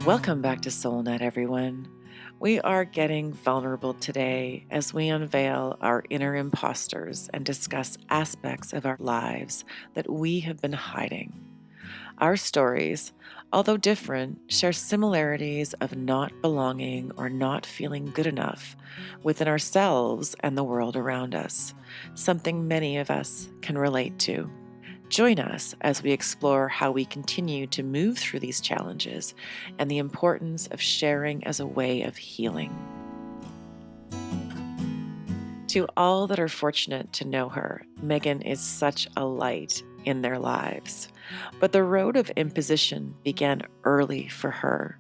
Welcome back to SoulNet, everyone. We are getting vulnerable today as we unveil our inner imposters and discuss aspects of our lives that we have been hiding. Our stories, although different, share similarities of not belonging or not feeling good enough within ourselves and the world around us, something many of us can relate to. Join us as we explore how we continue to move through these challenges and the importance of sharing as a way of healing. To all that are fortunate to know her, Megan is such a light in their lives. But the road of imposition began early for her.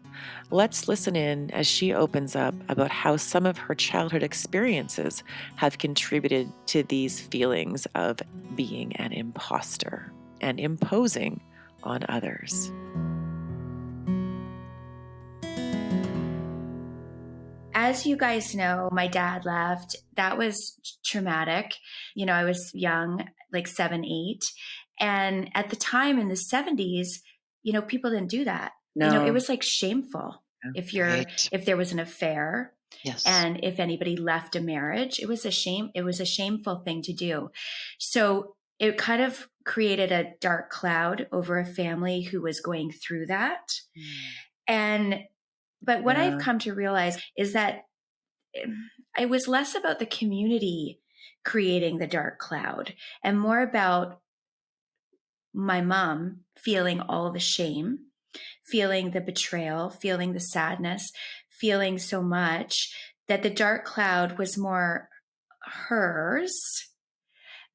Let's listen in as she opens up about how some of her childhood experiences have contributed to these feelings of being an imposter and imposing on others. As you guys know, my dad left. That was traumatic. I was young, like 7, 8. And at the time in the 70s, people didn't do that. It No. was like shameful Right. if there was an affair Yes. and if anybody left a marriage. It was a shame. It was a shameful thing to do. So it kind of created a dark cloud over a family who was going through that. But what I've come to realize is that it was less about the community creating the dark cloud and more about my mom feeling all the shame, feeling the betrayal, feeling the sadness, feeling so much that the dark cloud was more hers,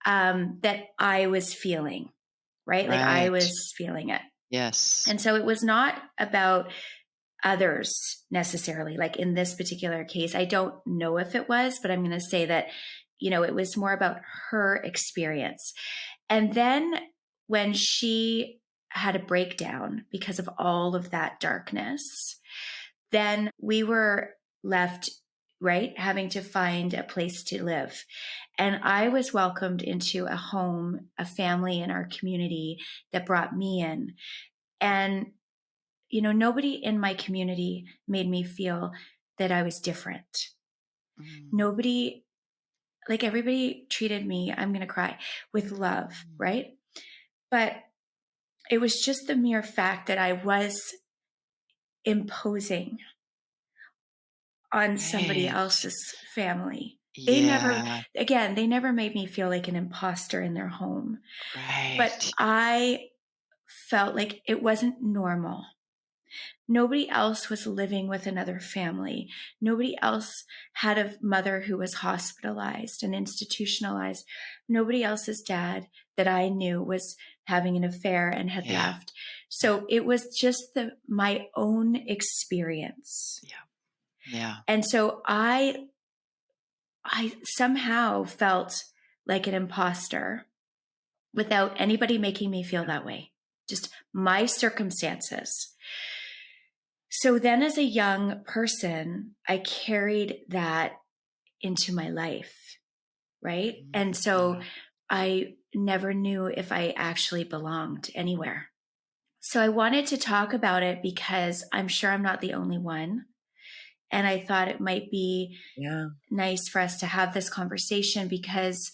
that I was feeling, right? Like I Right. was feeling it. Yes. And so it was not about others necessarily. Like in this particular case, I don't know if it was, but I'm going to say that, it was more about her experience. And then when she had a breakdown because of all of that darkness, then we were left, right, having to find a place to live. And I was welcomed into a home, a family in our community that brought me in. And nobody in my community made me feel that I was different. Nobody, like everybody treated me, I'm going to cry, with love, right? But it was just the mere fact that I was imposing on somebody Right. else's family. They Yeah. never made me feel like an imposter in their home. But Right. I felt like it wasn't normal. Nobody else was living with another family. Nobody else had a mother who was hospitalized and institutionalized. Nobody else's dad that I knew was having an affair and had Yeah. left. So it was just my own experience. Yeah. Yeah. And so I somehow felt like an imposter without anybody making me feel that way. Just my circumstances. So then as a young person, I carried that into my life, right? And so I never knew if I actually belonged anywhere. So I wanted to talk about it because I'm sure I'm not the only one. And I thought it might be nice for us to have this conversation because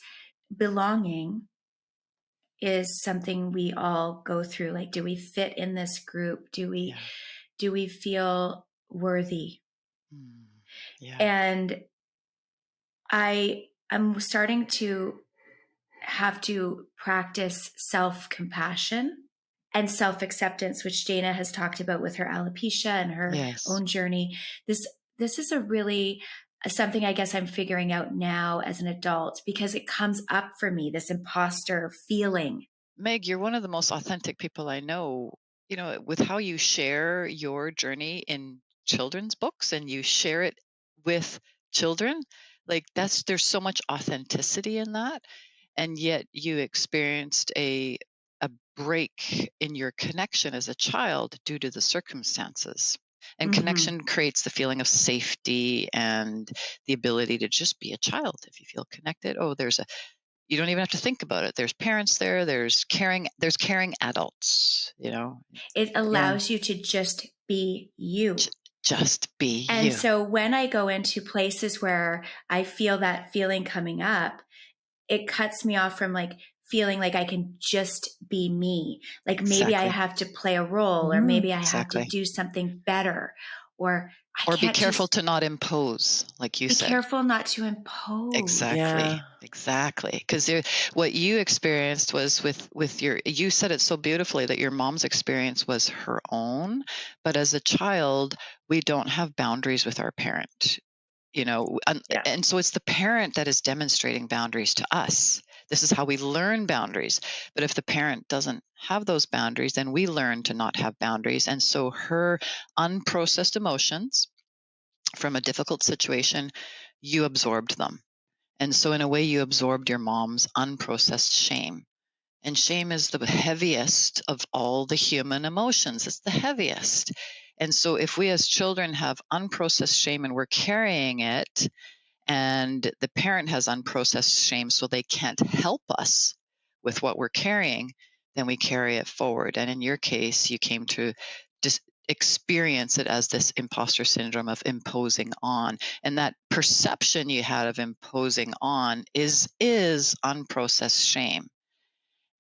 belonging is something we all go through. Like, do we fit in this group? Do we feel worthy? Yeah. And I'm starting to have to practice self-compassion and self-acceptance, which Dana has talked about with her alopecia and her own journey. This is a really something I guess I'm figuring out now as an adult because it comes up for me, this imposter feeling. Meg, you're one of the most authentic people I know, with how you share your journey in children's books and you share it with children. Like there's so much authenticity in that. And yet you experienced a break in your connection as a child due to the circumstances. And connection creates the feeling of safety and the ability to just be a child. If you feel connected, you don't even have to think about it. There's parents there, there's caring adults. It allows you to just be J- you. just be And you. so when I go into places where I feel that feeling coming up, it cuts me off from like feeling like I can just be me. Like maybe I Exactly. have to play a role, or Mhm. maybe I have to Exactly. do something better, or I Or be can't careful just to not impose, like you be said. careful not to impose. Exactly. Yeah. Exactly. Because what you experienced was with your, you said it so beautifully that your mom's experience was her own, but as a child, we don't have boundaries with our parent. Yeah. And so it's the parent that is demonstrating boundaries to us. This is how we learn boundaries. But if the parent doesn't have those boundaries, then we learn to not have boundaries. And so her unprocessed emotions from a difficult situation, you absorbed them. And so, in a way, you absorbed your mom's unprocessed shame. And shame is the heaviest of all the human emotions. It's the heaviest. And so, if we as children have unprocessed shame and we're carrying it, and the parent has unprocessed shame, so they can't help us with what we're carrying, then we carry it forward. And in your case, you came to just experience it as this imposter syndrome of imposing on. And that perception you had of imposing on is unprocessed shame.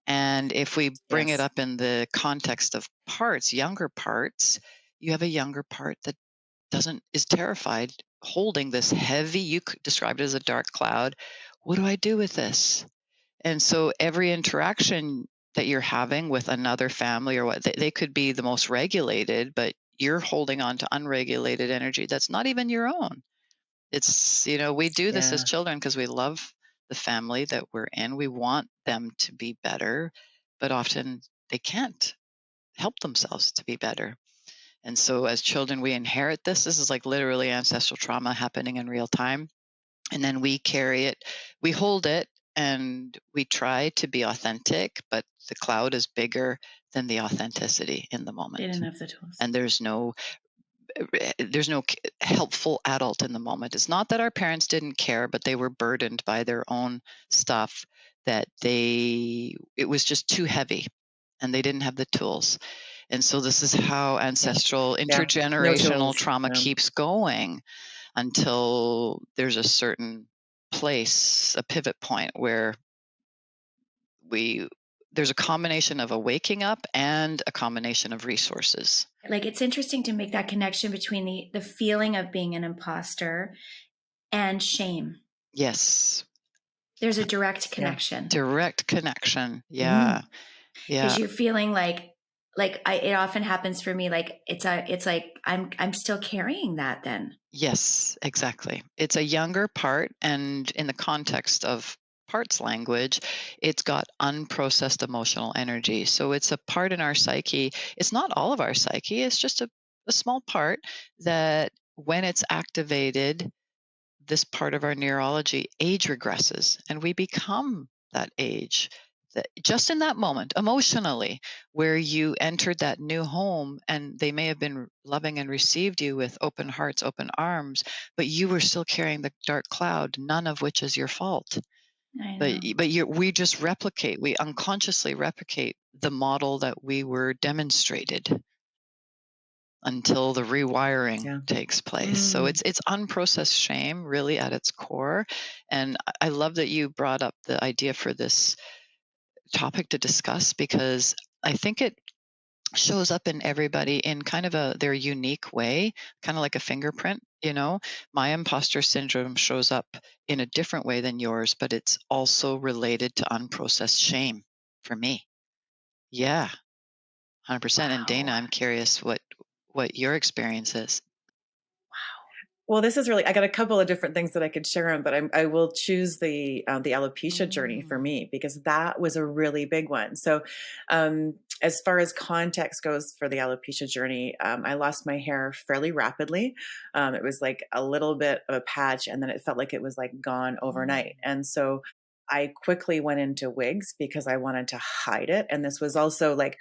And if we bring it Yes. up in the context of parts, younger parts, you have a younger part that doesn't is terrified holding this heavy, described it as a dark cloud. What do I do with this? And so every interaction that you're having with another family or what, they could be the most regulated, but you're holding on to unregulated energy that's not even your own. It's, we do this as Yeah. children because we love the family that we're in. We want them to be better, but often they can't help themselves to be better. And so as children, we inherit this. This is like literally ancestral trauma happening in real time. And then we carry it, we hold it, and we try to be authentic, but the cloud is bigger than the authenticity in the They moment. didn't have the tools. And there's no helpful adult in the moment. It's not that our parents didn't care, but they were burdened by their own stuff, that it was just too heavy and they didn't have the tools. And so this is how Yeah. ancestral Yeah. No intergenerational tools. trauma Yeah. keeps going until there's a certain place, a pivot point where we there's a combination of a waking up and a combination of resources. Like it's interesting to make that connection between the feeling of being an imposter and shame. Yes. There's a direct Yeah. connection Direct connection. Mhm. Yeah. Yeah. because you're feeling it often happens for me. Like it's like I'm still carrying that then. Yes, exactly. It's a younger part, and in the context of parts language, it's got unprocessed emotional energy. So it's a part in our psyche. It's not all of our psyche, it's just a small part that when it's activated, this part of our neurology age regresses and we become that age, that just in that moment emotionally, where you entered that new home and they may have been loving and received you with open hearts, open arms, but you were still carrying the dark cloud, none of which is your fault. I but know. but we just replicate, we unconsciously replicate the model that we were demonstrated until the rewiring Yeah. takes place. So Mm. it's unprocessed shame really at its core. And I love that you brought up the idea for this topic to discuss, because I think it shows up in everybody in kind of their unique way, kind of like a fingerprint, My imposter syndrome shows up in a different way than yours, but it's also related to unprocessed shame for me. Yeah, 100%. And Wow. Dana, I'm curious what your experience is. Well, this is really, I got a couple of different things that I could share on, but I will choose the alopecia journey for Mm. me because that was a really big one. So, as far as context goes for the alopecia journey, I lost my hair fairly rapidly. It was like a little bit of a patch, and then it felt like it was like gone Mm. overnight. And so I quickly went into wigs because I wanted to hide it. And this was also like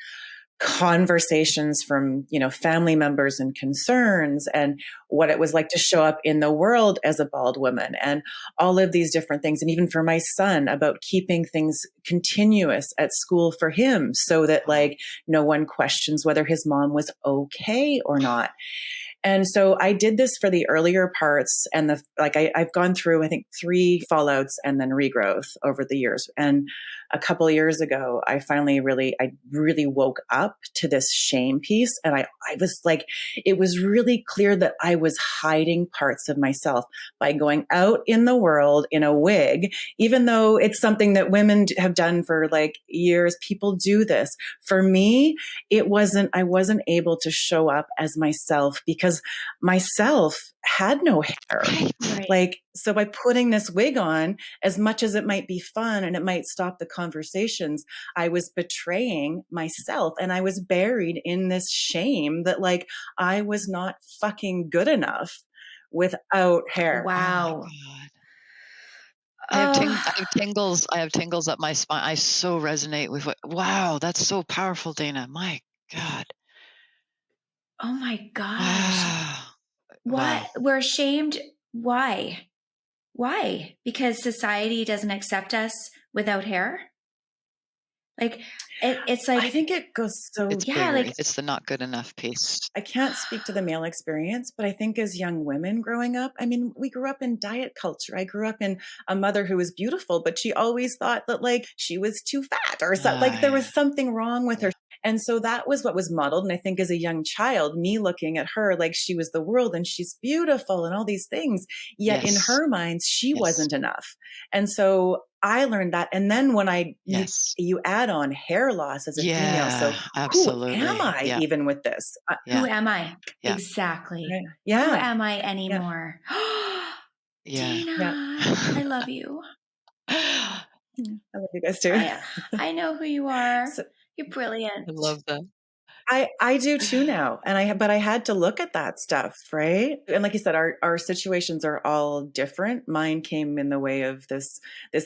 conversations from, family members and concerns, and what it was like to show up in the world as a bald woman, and all of these different things. And even for my son, about keeping things continuous at school for him, so that Wow. like no one questions whether his mom was okay or not. And so I did this for the earlier parts, and I've gone through, I think, 3 fallouts and then regrowth over the years. And a couple of years ago, I really woke up to this shame piece. And I was like, it was really clear that I was hiding parts of myself by going out in the world in a wig, even though it's something that women have done for like years. People do this. For me, I wasn't able to show up as myself because myself had no hair. Right. Right. Like, so by putting this wig on, as much as it might be fun and it might stop the conversations, I was betraying myself, and I was buried in this shame that like I was not fucking good enough without hair. Oh my Wow. God. Oh, I have tingles up my spine. I so resonate with wow, that's so powerful, Dana. My God. oh my gosh. Wow. What? Wow. We're ashamed. Why? Why? Because society doesn't accept us without hair? Like, it's I like, think it goes so, It's yeah, bigger. like, It's the not good enough piece. I can't speak to the male experience, but I think as young women growing up, I mean, we grew up in diet culture. I grew up in a mother who was beautiful, but she always thought that like she was too fat or something, like there Yeah. was something wrong with her. Yeah. And so that was what was modeled. And I think as a young child, me looking at her like she was the world and she's beautiful and all these things, yet in Yes. her mind, she Yes. wasn't enough. And so I learned that. And then when Yes. you add on hair loss as a female, so Yeah, who am absolutely. I Yeah. even with this? who Yeah. am I? Yeah. Exactly. Right. Who Yeah. am I Yeah. anymore? Yeah. Yeah. Dana, I love you. I love you guys too. I I know who you are. So You're I brilliant. love that. I do too now. And but I had to look at that stuff, right? And like you said, our situations are all different. Mine came in the way of this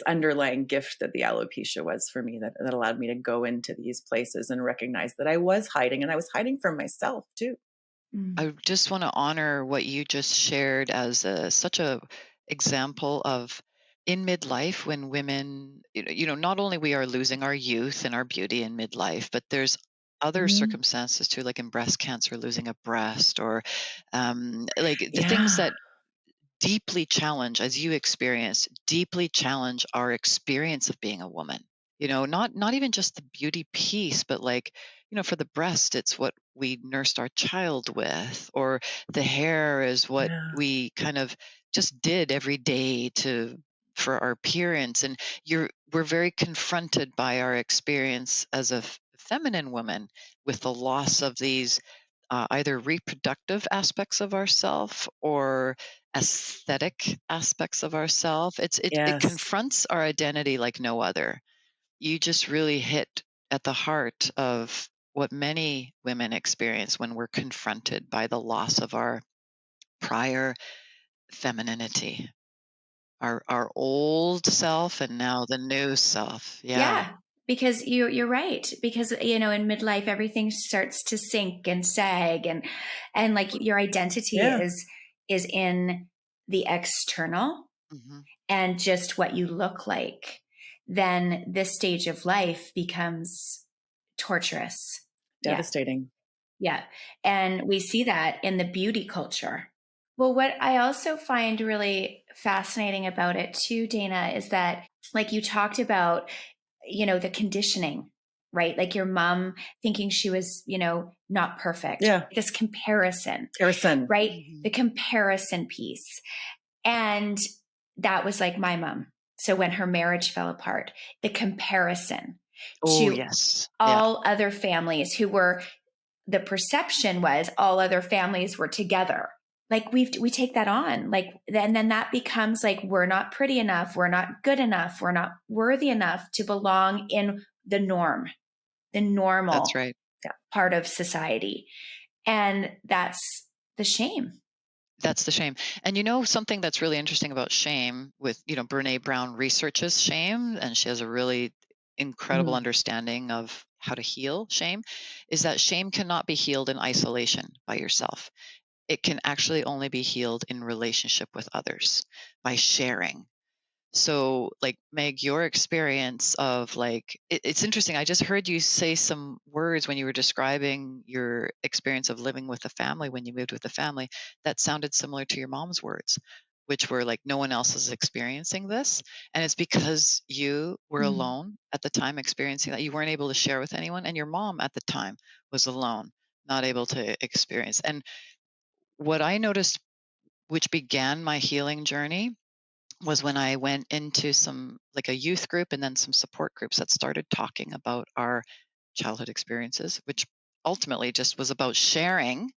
underlying gift that the alopecia was for me, that allowed me to go into these places and recognize that I was hiding, and I was hiding from myself too. Mm. I just want to honor what you just shared as such a example of in midlife when women, not only we are losing our youth and our beauty in midlife, but there's other Mhm. circumstances too, like in breast cancer, losing a breast, or like the things Yeah. that deeply challenge, as you experience, deeply challenge our experience of being a woman. Not even just the beauty piece, but like, for the breast, it's what we nursed our child with, or the hair is what Yeah. we kind of just did every day to for our appearance. And we're very confronted by our experience as a feminine woman with the loss of these either reproductive aspects of ourself or aesthetic aspects of ourself. It Yes. confronts our identity like no other. You just really hit at the heart of what many women experience when we're confronted by the loss of our prior femininity, our old self and now the new self. Yeah. Yeah, because you're right. Because in midlife everything starts to sink and sag, and like your identity Yeah. is in the external Hmm. and just what you look like. Then this stage of life becomes torturous. Yeah. Devastating. Yeah. And we see that in the beauty culture. Well, what I also find really fascinating about it too, Dana, is that like you talked about, the conditioning, right? Like your mom thinking she was, not perfect. Yeah. This comparison, Harrison. right? The Hmm. comparison piece. And that was like my mom. So when her marriage fell apart, the comparison Oh, to yes. Yeah. all other families who were, the perception was all other families were together. Like we take that on, like, and then that becomes like, we're not pretty enough, we're not good enough, we're not worthy enough to belong in the norm, the That's normal right. part of society. And that's the shame. That's the shame. And something that's really interesting about shame with, Brene Brown researches shame, and she has a really incredible Mm. understanding of how to heal shame, is that shame cannot be healed in isolation by yourself. It can actually only be healed in relationship with others by sharing. So, like, Meg, your experience of like, it's interesting. I just heard you say some words when you were describing your experience of living with a family when you moved with a family that sounded similar to your mom's words, which were like, no one else is experiencing this. And it's because you were Mm. alone at the time experiencing that. You weren't able to share with anyone. And your mom at the time was alone, not able to experience. And what I noticed, which began my healing journey, was when I went into some like a youth group and then some support groups that started talking about our childhood experiences, which ultimately just was about sharing.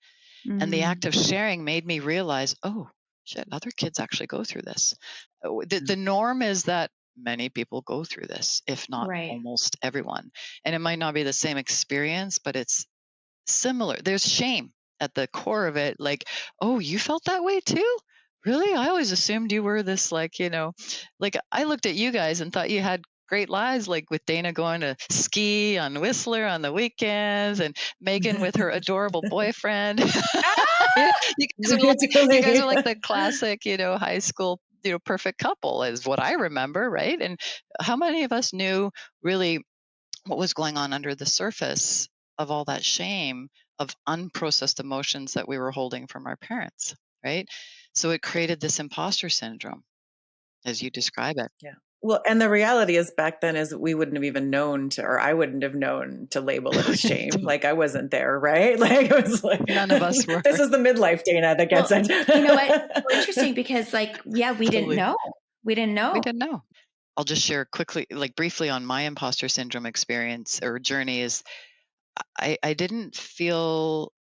And the act Mm. of sharing made me realize, oh, shit, other kids actually go through this. The norm is that many people go through this, if not Right. almost everyone. And it might not be the same experience, but it's similar. There's shame at the core of it. Like, oh, you felt that way too? Really? I always assumed you were this, like, like I looked at you guys and thought you had great lives, like with Dana going to ski on Whistler on the weekends and Megan with her adorable boyfriend. Yeah, you guys are Totally. like the classic, high school, perfect couple is what I remember, right? And how many of us knew really what was going on under the surface of all that shame of unprocessed emotions that we were holding from our parents, right? So it created this imposter syndrome, as you describe it. Yeah. Well, and the reality is back then is we wouldn't have even known to, or I wouldn't have known to label it as shame. Like I wasn't there, right? Like it was like, None of us were. this is the midlife Dana that gets Well, you know what? it. So interesting because like, yeah, we didn't Totally. know. We didn't We know. didn't know. I'll just share quickly, like briefly on my imposter syndrome experience or journey is I didn't feel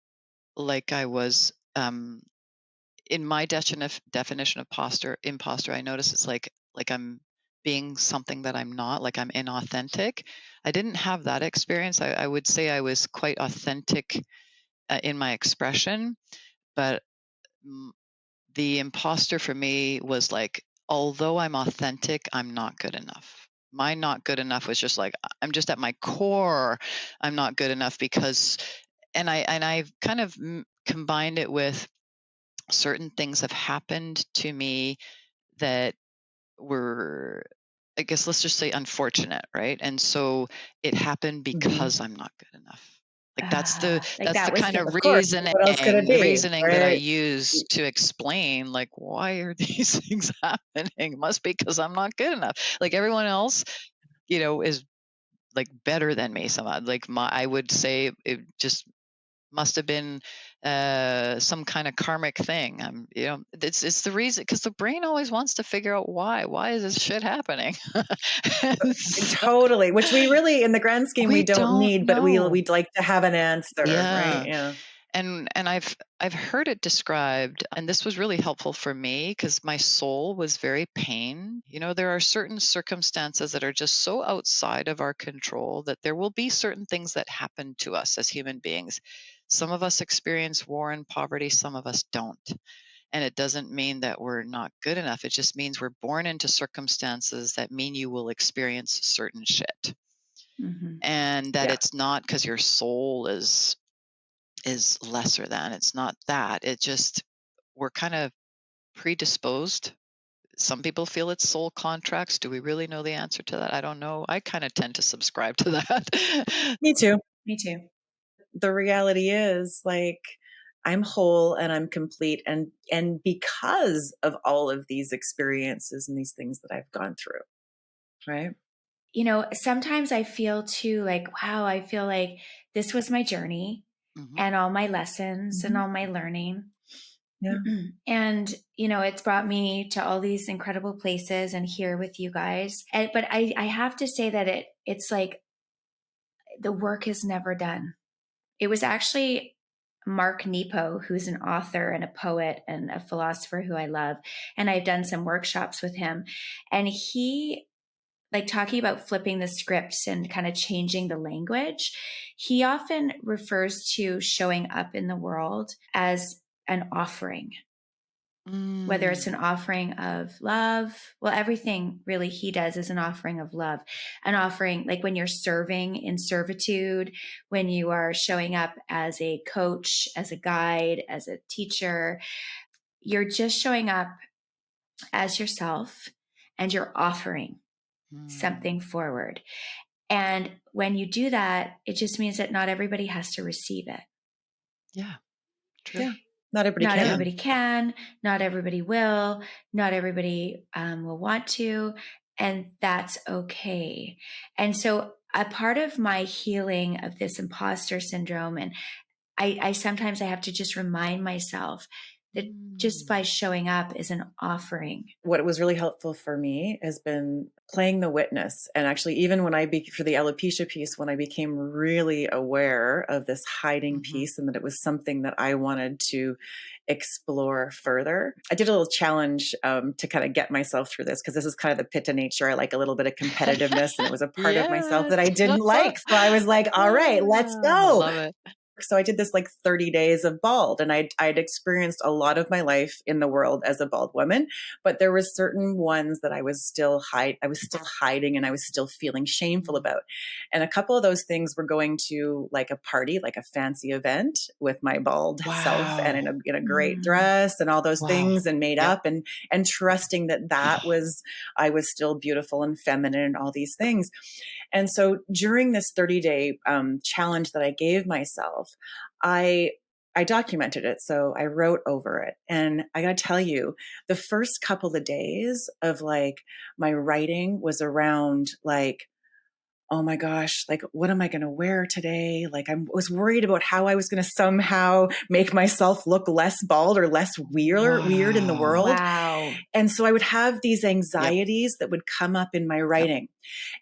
like I was in my definition of imposter, I notice it's like I'm being something that I'm not, like I'm inauthentic. I didn't have that experience. I would say I was quite authentic in my expression, but mm, the imposter for me was like, although I'm authentic, I'm not good enough. My not good enough was just like I'm just at my core, I'm not good enough because, and I've kind of combined it with certain things have happened to me that were, I guess, let's just say unfortunate, right? And so it happened Mhm. because I'm not good enough. Like that's the Like that's the that was kind the, of Of course. What else could it be? reasoning that I Right. use to explain like why are these things happening? It must be because I'm not good enough. Like everyone else, is like better than me somehow. Like I would say it just must have been some kind of karmic thing. It's the reason because the brain always wants to figure out why. Why is this shit happening? So Totally. Which we really, in the grand scheme, we we don't don't need, but know. we'd like to have an answer, right? Yeah. Yeah. And I've heard it described, and this was really helpful for me because my soul was very pained. There are certain circumstances that are just so outside of our control that there will be certain things that happen to us as human beings. Some of us experience war and poverty, some of us don't. And it doesn't mean that we're not good enough. It just means we're born into circumstances that mean you will experience certain shit. Mhm. And that Yeah. it's not because your soul is lesser than. It's not that. It just we're kind of predisposed. Some people feel it's soul contracts. Do we really know the answer to that? I don't know. I kind of tend to subscribe to that. Me too. Me too. The reality is like I'm whole and I'm complete and because of all of these experiences and these things that I've gone through, right? Sometimes I feel too like, wow, I feel like this was my journey Hmm. and all my lessons and Mhm. all my learning. Yeah. And, it's brought me to all these incredible places and here with you guys. But I have to say that it's like the work is never done. It was actually Mark Nepo, who's an author and a poet and a philosopher who I love. And I've done some workshops with him. And he, like talking about flipping the scripts and kind of changing the language, he often refers to showing up in the world as an offering. whether it's an Mm. offering of love. Well, everything really he does is an offering of love, an offering like when you're serving in servitude, when you are showing up as a coach, as a guide, as a teacher, you're just showing up as yourself and you're offering Mm. something forward. And when you do that, it just means that not everybody has to receive it. Yeah, true. Yeah. Not everybody Not Yeah. can. everybody can, not everybody will, not everybody will want to, and that's okay. And so, a part of my healing of this imposter syndrome, and I sometimes I have to just remind myself that just by Mm. showing up is an offering. What was really helpful for me has been playing the witness. And actually, even when for the alopecia piece, when I became really aware of this hiding Mhm. piece and that it was something that I wanted to explore further, I did a little challenge to kind of get myself through this because this is kind of the pit to nature. I like a little bit of competitiveness, and it was a part of myself Yes. that I didn't like. So I was like, all right, let's go. Love it. So I did this like 30 days of bald, and I'd experienced a lot of my life in the world as a bald woman, but there was certain ones that I was still hiding and I was still feeling shameful Mm. about. And a couple of those things were going to like a party, like a fancy event with my bald self and Wow. in a great Mm, dress and all those Wow. things and made Yep. up and trusting that was I was still beautiful and feminine and all these things. And so during this 30-day challenge that I gave myself, I I documented it. So I wrote over it. And I got to tell you, the first couple of days of like my writing was around like, oh my gosh, like, what am I going to wear today? Like, I was worried about how I was going to somehow make myself look less bald or less weird in the Wow. world. wow. And so I would have these Yep. anxieties that would come up in my Yep. writing.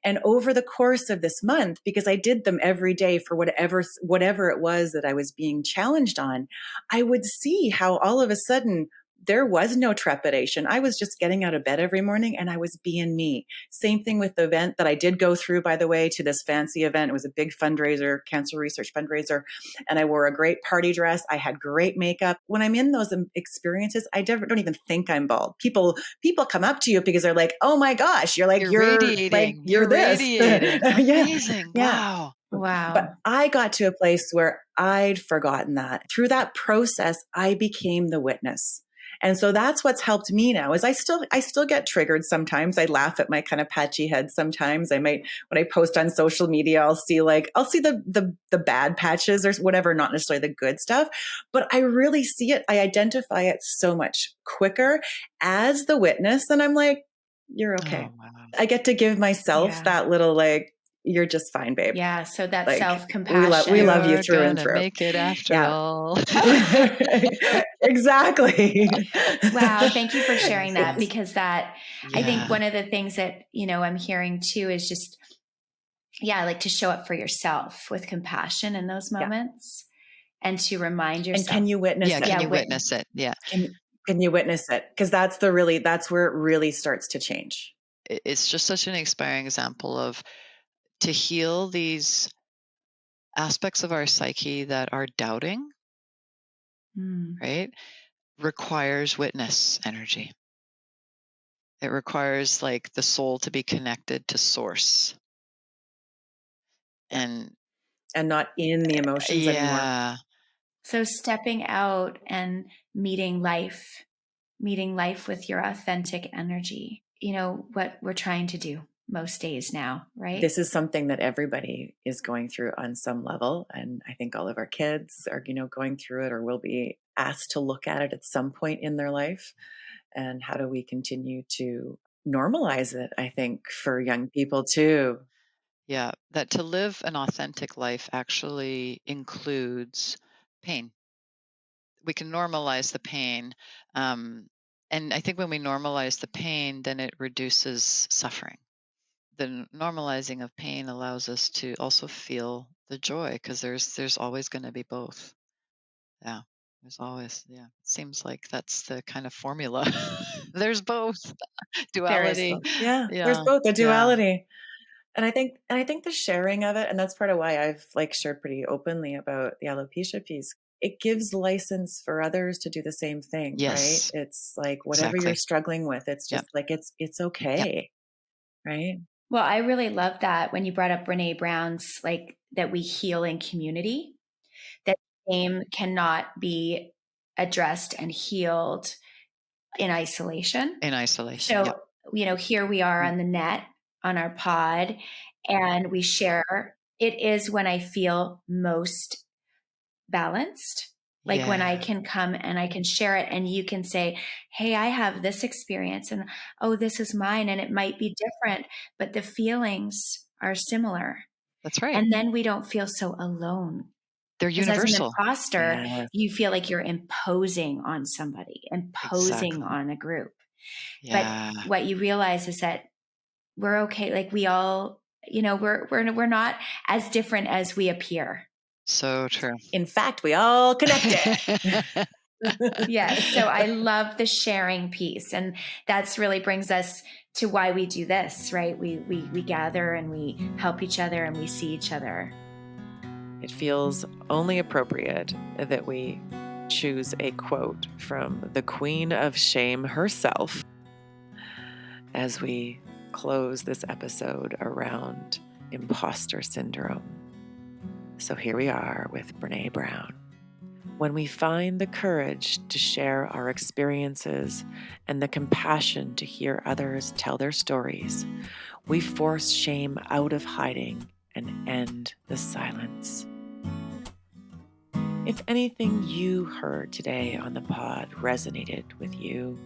And over the course of this month, because I did them every day for whatever it was that I was being challenged on, I would see how all of a sudden there was no trepidation. I was just getting out of bed every morning and I was being me. Same thing with the event that I did go through, by the way, to this fancy event. It was a big fundraiser, cancer research fundraiser. And I wore a great party dress. I had great makeup. When I'm in those experiences, don't even think I'm bald. People come up to you because they're like, "Oh my gosh, You're you're radiating. this." Yeah. Amazing. Yeah. Wow. But Wow. I got to a place where I'd forgotten that. Through that process, I became the witness. And so that's what's helped me now is I still get triggered sometimes. I laugh at my kind of patchy head sometimes. I might when I post on social media, I'll see the bad patches or whatever, not necessarily the good stuff, but I really see it. I identify it so much quicker as the witness, and I'm like, you're Oh, okay. wow. I get to give myself Yeah. that little like, you're just fine, babe. Yeah. So that Like self we love compassion. you You're through and gonna through. make it after Yeah. all. Exactly. Wow, thank you for sharing that Yes. because that I think Yeah. one of the things that, I'm hearing too is just like to show up for yourself with compassion in those Yeah. moments and to remind And yourself. can you witness Yeah, it? can Yeah, you witness it? Yeah. Can you witness it? Because that's where it really starts to change. It's just such an inspiring example of to heal these aspects of our psyche that are doubting, Mm, right? Requires witness energy. It requires like the soul to be connected to source. Yeah. And And not in the emotions anymore. yeah, so stepping out and meeting life with your authentic energy. What we're trying to do most days now, right? This is something that everybody is going through on some level. And I think all of our kids are, going through it or will be asked to look at it at some point in their life. And how do we continue to normalize it? I think for young people too. yeah, that to live an authentic life actually includes pain. We can normalize the pain. Um, and I think when we normalize the pain, then it reduces suffering. The normalizing of pain allows us to also feel the joy because there's always going to be both. Yeah. There's always, yeah. It seems like that's the kind of formula. There's both. There is Duality. both. Yeah, there's Yeah. both the Yeah. duality. And I think the sharing of it, and that's part of why I've like shared pretty openly about the alopecia piece. it gives license for others to do the same thing, right? Yes, It's like whatever you're exactly. struggling with, it's Yep. just like it's Yep. okay, right? Well, I really love that when you brought up Brene Brown's, like, that we heal in community, that shame cannot be addressed and healed in isolation. In isolation. So, Yep. here we are on the net, on our pod, and we share. It is when I feel most balanced. Like when I Yeah. can come and I can share it, and you can say, hey, I have this experience, and oh, this is mine. And it might be different, but the feelings are similar. That's right. And then we don't feel so alone. They're Because as an universal. imposter, Yes, you feel like you're imposing on somebody, imposing exactly. on a group. But Yeah. what you realize is that we're okay. Like we all, we're not as different as we appear. So true. In fact, we all connected. Yes. So I love the sharing piece. And that's really brings us to why we do this, right? We gather and we help each other and we see each other. It feels only appropriate that we choose a quote from the Queen of Shame herself as we close this episode around imposter syndrome. So here we are with Brene Brown. When we find the courage to share our experiences and the compassion to hear others tell their stories, we force shame out of hiding and end the silence. If anything you heard today on the pod resonated with you,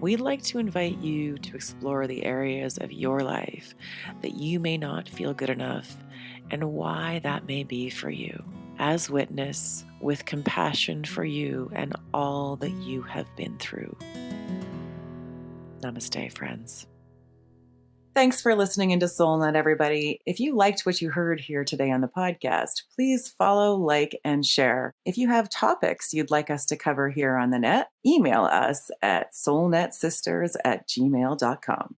we'd like to invite you to explore the areas of your life that you may not feel good enough and why that may be for you, as witness with compassion for you and all that you have been through. Namaste, friends. Thanks for listening into SoulNet, everybody. If you liked what you heard here today on the podcast, please follow, like, and share. If you have topics you'd like us to cover here on the net, email us at soulnetsisters@gmail.com.